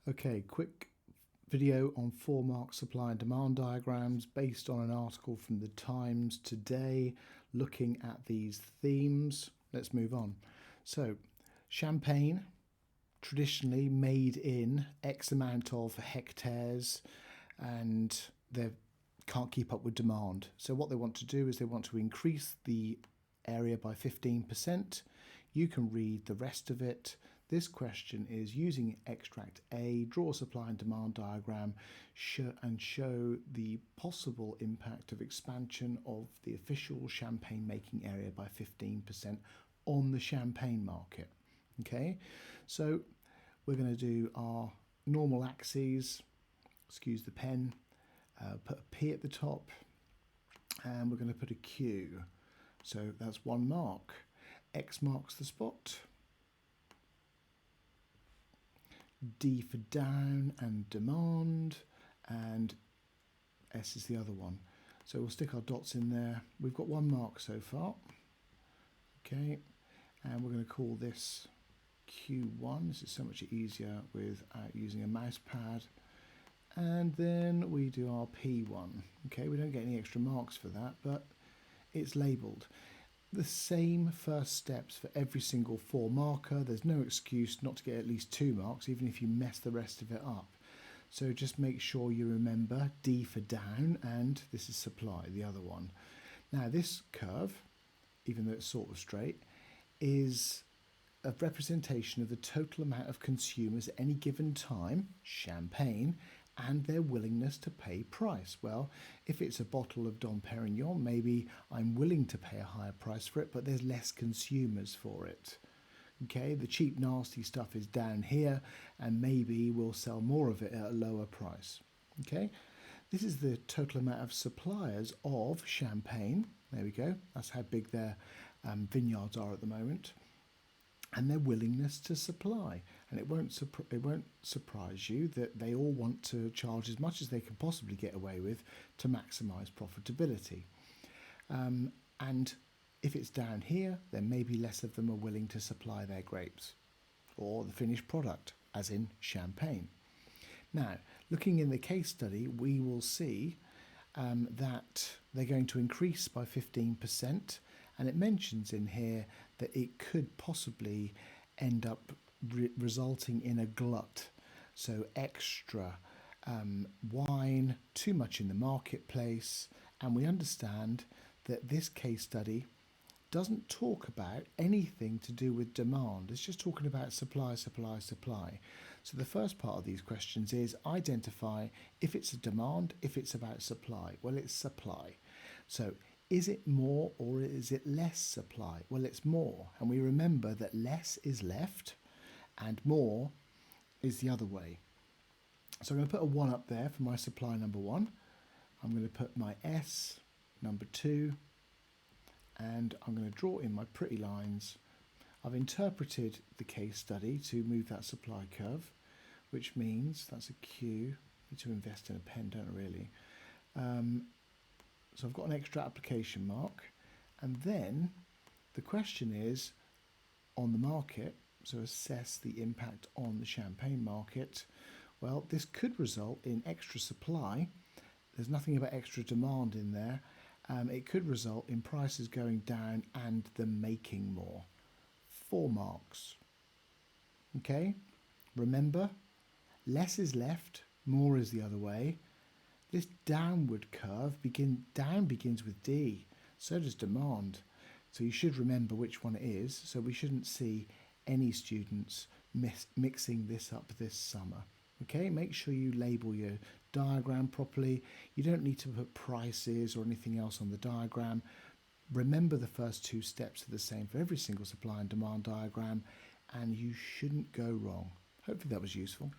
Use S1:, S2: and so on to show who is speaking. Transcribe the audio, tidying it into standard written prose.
S1: Okay, quick video on 4-mark supply and demand diagrams based on an article from the Times today looking at these themes. Let's move on. So, champagne, traditionally made in X amount of hectares, and they can't keep up with demand. So what they want to do is they want to increase the area by 15%. You can read the rest of it. This question is using extract A, draw a supply and demand diagram and show the possible impact of expansion of the official champagne making area by 15% on the champagne market. Okay, so we're going to do our normal axes, excuse the pen, put a P at the top, and we're going to put a Q. So that's 1 mark. X marks the spot. D for down and demand, and S is the other one. So we'll stick our dots in there. We've got 1 mark so far. Okay, and we're going to call this Q1. This is so much easier without using a mouse pad. And then we do our P1. Okay, we don't get any extra marks for that, but it's labelled. The same first steps for every single 4 marker. There's no excuse not to get at least 2 marks, even if you mess the rest of it up. So just make sure you remember D for down, and this is supply, the other one. Now this curve, even though it's sort of straight, is a representation of the total amount of consumers at any given time, champagne, and their willingness to pay price. Well, if it's a bottle of Dom Perignon, maybe I'm willing to pay a higher price for it, but there's less consumers for it. Okay, the cheap, nasty stuff is down here, and maybe we'll sell more of it at a lower price. Okay, this is the total amount of suppliers of champagne. There we go. That's how big their vineyards are at the moment, and their willingness to supply. And it won't surprise you that they all want to charge as much as they can possibly get away with to maximise profitability. And if it's down here, then maybe less of them are willing to supply their grapes or the finished product, as in champagne. Now, looking in the case study, we will see that they're going to increase by 15%, and it mentions in here that it could possibly end up resulting in a glut. So extra wine, too much in the marketplace, and we understand that this case study doesn't talk about anything to do with demand. It's just talking about supply, supply, supply. So the first part of these questions is identify if it's a demand, if it's about supply. Well, it's supply. So is it more or is it less supply? Well, it's more. And we remember that less is left and more is the other way. So I'm going to put a 1 up there for my supply number 1. I'm going to put my S number 2, and I'm going to draw in my pretty lines. I've interpreted the case study to move that supply curve, which means that's a Q. I need to invest in a pen, don't I really? So I've got an extra application mark, and then the question is on the market, so assess the impact on the champagne market. Well, this could result in extra supply. There's nothing about extra demand in there. It could result in prices going down and them making more. 4 marks. Okay, remember, less is left, more is the other way. This downward curve begins with D, so does demand. So you should remember which one it is, so we shouldn't see any students mixing this up this summer. Okay, make sure you label your diagram properly. You don't need to put prices or anything else on the diagram. Remember the first 2 steps are the same for every single supply and demand diagram, and you shouldn't go wrong. Hopefully that was useful.